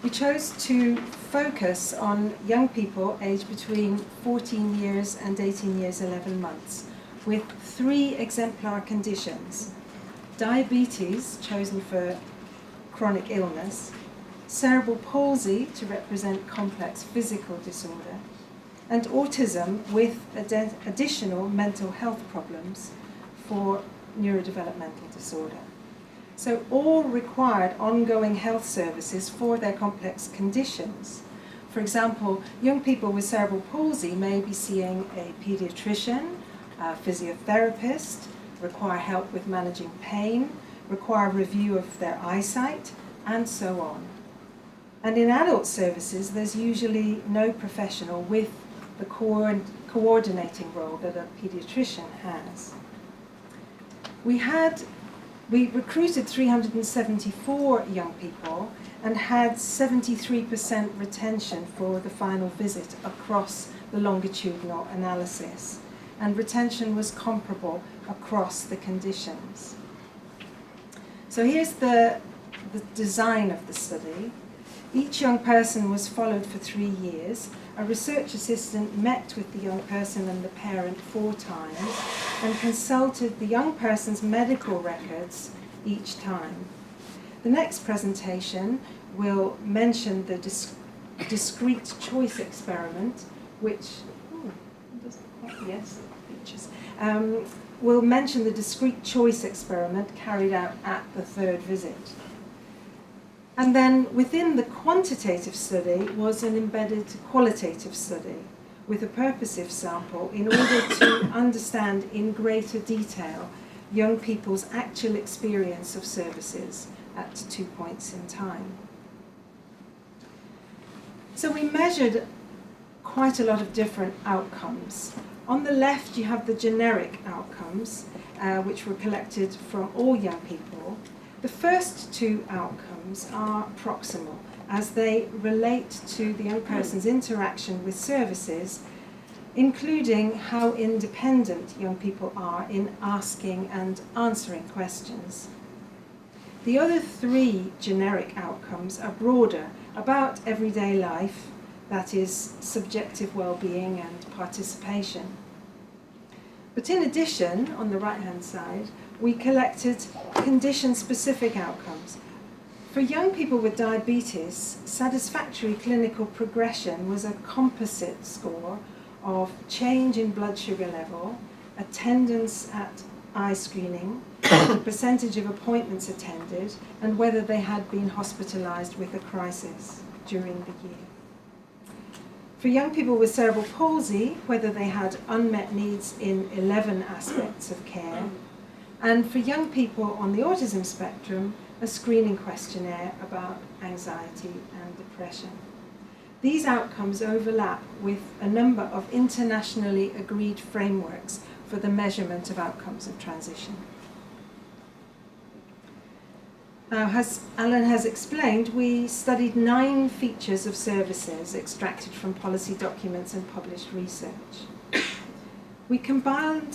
We chose to focus on young people aged between 14 years and 18 years 11 months with 3 exemplar conditions: diabetes, chosen for chronic illness, cerebral palsy to represent complex physical disorder, and autism with additional mental health problems for neurodevelopmental disorder. So all required ongoing health services for their complex conditions. For example, young people with cerebral palsy may be seeing a pediatrician, a physiotherapist, require help with managing pain, require review of their eyesight, and so on. And in adult services, there's usually no professional with the coordinating role that a pediatrician has. We recruited 374 young people and had 73% retention for the final visit across the longitudinal analysis, and retention was comparable across the conditions. So here's the design of the study. Each young person was followed for 3 years. A research assistant met with the young person and the parent 4 times and consulted the young person's medical records each time. The next presentation will mention the discrete choice experiment, which will mention the discrete choice experiment carried out at the 3rd visit. And then within the quantitative study was an embedded qualitative study with a purposive sample in order to understand in greater detail young people's actual experience of services at 2 points in time. So we measured quite a lot of different outcomes. On the left you have the generic outcomes, which were collected from all young people. The first 2 outcomes are proximal, as they relate to the young person's interaction with services, including how independent young people are in asking and answering questions. The other 3 generic outcomes are broader, about everyday life, that is, subjective well-being and participation. But in addition, on the right-hand side, we collected condition-specific outcomes. For young people with diabetes, satisfactory clinical progression was a composite score of change in blood sugar level, attendance at eye screening, the percentage of appointments attended, and whether they had been hospitalized with a crisis during the year. For young people with cerebral palsy, whether they had unmet needs in 11 aspects of care, and for young people on the autism spectrum, a screening questionnaire about anxiety and depression. These outcomes overlap with a number of internationally agreed frameworks for the measurement of outcomes of transition. Now, as Alan has explained, we studied 9 features of services extracted from policy documents and published research. We compiled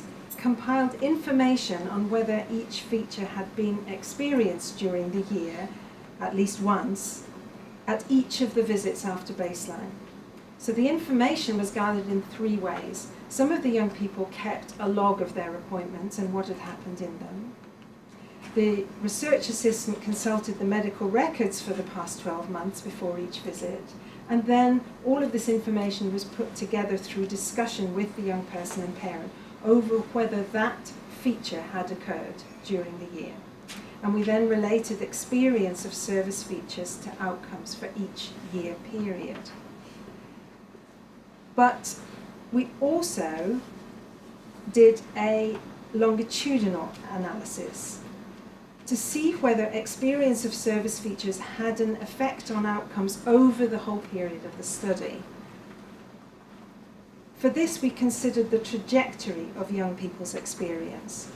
information on whether each feature had been experienced during the year, at least once, at each of the visits after baseline. So the information was gathered in 3 ways. Some of the young people kept a log of their appointments and what had happened in them. The research assistant consulted the medical records for the past 12 months before each visit, and then all of this information was put together through discussion with the young person and parent over whether that feature had occurred during the year. And we then related experience of service features to outcomes for each year period. But we also did a longitudinal analysis to see whether experience of service features had an effect on outcomes over the whole period of the study. For this, we considered the trajectory of young people's experience.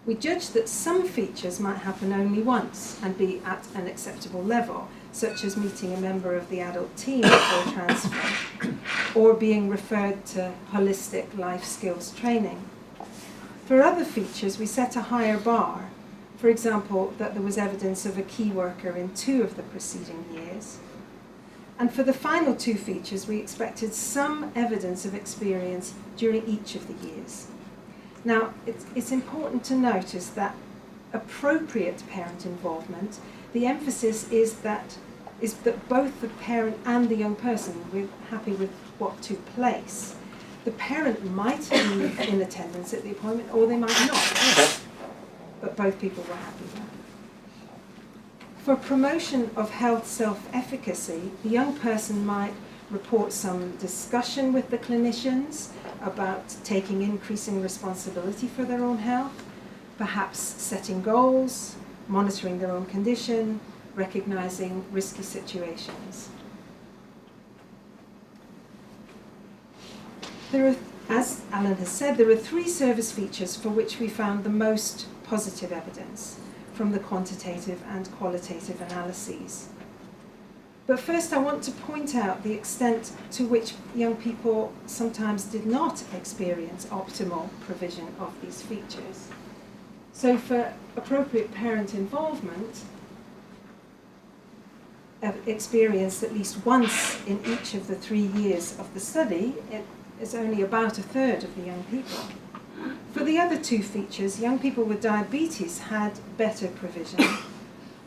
We judged that some features might happen only once and be at an acceptable level, such as meeting a member of the adult team before transfer, or being referred to holistic life skills training. For other features, we set a higher bar, For example, that there was evidence of a key worker in 2 of the preceding years. And for the final 2 features, we expected some evidence of experience during each of the years. Now, it's important to notice that appropriate parent involvement, the emphasis is that both the parent and the young person were happy with what took place. The parent might be in attendance at the appointment, or they might not, but both people were happy with that. For promotion of health self-efficacy, the young person might report some discussion with the clinicians about taking increasing responsibility for their own health, perhaps setting goals, monitoring their own condition, recognizing risky situations. As Alan has said, there are 3 service features for which we found the most positive evidence from the quantitative and qualitative analyses. But first I want to point out the extent to which young people sometimes did not experience optimal provision of these features. So for appropriate parent involvement, experienced at least once in each of the 3 years of the study, it is only about a third of the young people. For the other 2 features, young people with diabetes had better provision,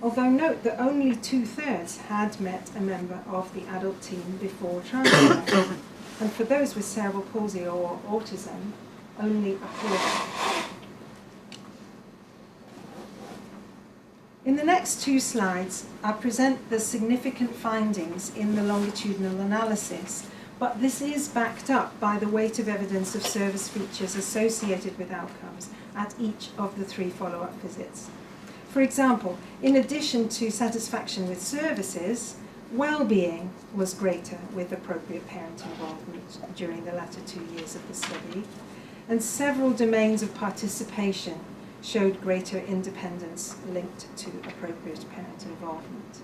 although note that only 2/3 had met a member of the adult team before transfer. And for those with cerebral palsy or autism, only a quarter. In the next 2 slides, I present the significant findings in the longitudinal analysis, but this is backed up by the weight of evidence of service features associated with outcomes at each of the 3 follow-up visits. For example, in addition to satisfaction with services, well-being was greater with appropriate parent involvement during the latter 2 years of the study, and several domains of participation showed greater independence linked to appropriate parent involvement.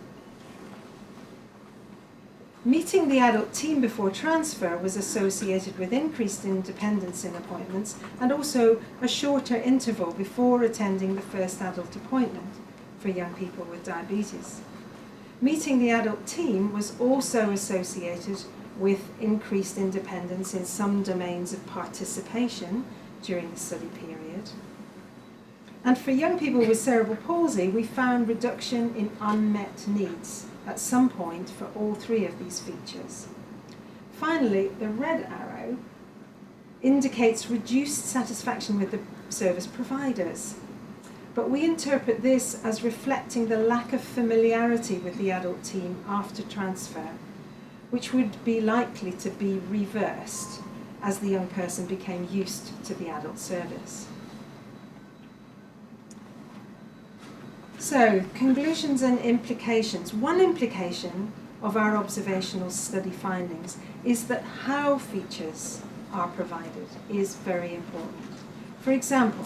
Meeting the adult team before transfer was associated with increased independence in appointments and also a shorter interval before attending the first adult appointment for young people with diabetes. Meeting the adult team was also associated with increased independence in some domains of participation during the study period. And for young people with cerebral palsy, we found reduction in unmet needs at some point for all 3 of these features. Finally, the red arrow indicates reduced satisfaction with the service providers. But we interpret this as reflecting the lack of familiarity with the adult team after transfer, which would be likely to be reversed as the young person became used to the adult service. So, conclusions and implications. One implication of our observational study findings is that how features are provided is very important. For example,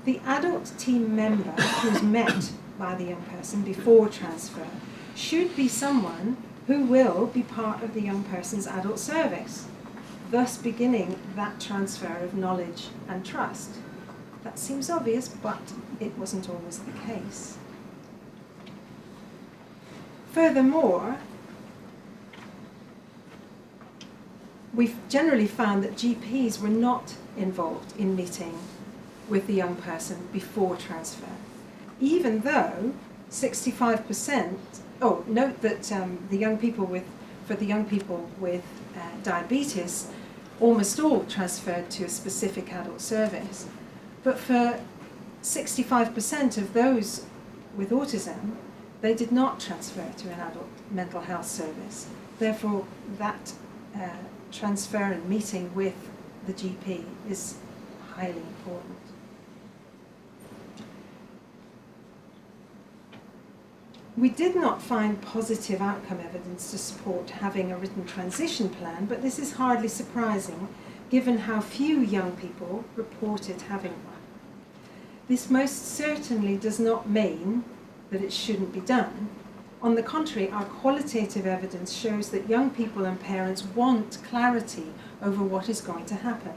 the adult team member who is met by the young person before transfer should be someone who will be part of the young person's adult service, thus beginning that transfer of knowledge and trust. That seems obvious, but it wasn't always the case. Furthermore, we've generally found that GPs were not involved in meeting with the young person before transfer, even though 65%, note that for the young people with diabetes, almost all transferred to a specific adult service. But for 65% of those with autism, they did not transfer to an adult mental health service. Therefore, that transfer and meeting with the GP is highly important. We did not find positive outcome evidence to support having a written transition plan, but this is hardly surprising given how few young people reported having one. This most certainly does not mean that it shouldn't be done. On the contrary, our qualitative evidence shows that young people and parents want clarity over what is going to happen.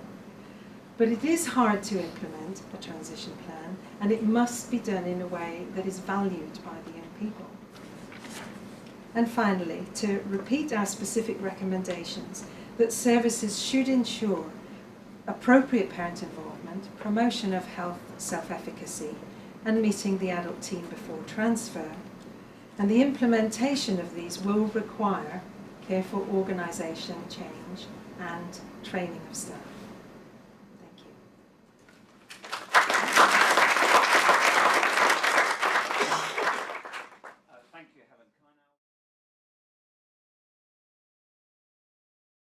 But it is hard to implement a transition plan, and it must be done in a way that is valued by the young people. And finally, to repeat our specific recommendations, that services should ensure appropriate parent involvement, promotion of health self-efficacy, and meeting the adult team before transfer. And the implementation of these will require careful organisation change and training of staff.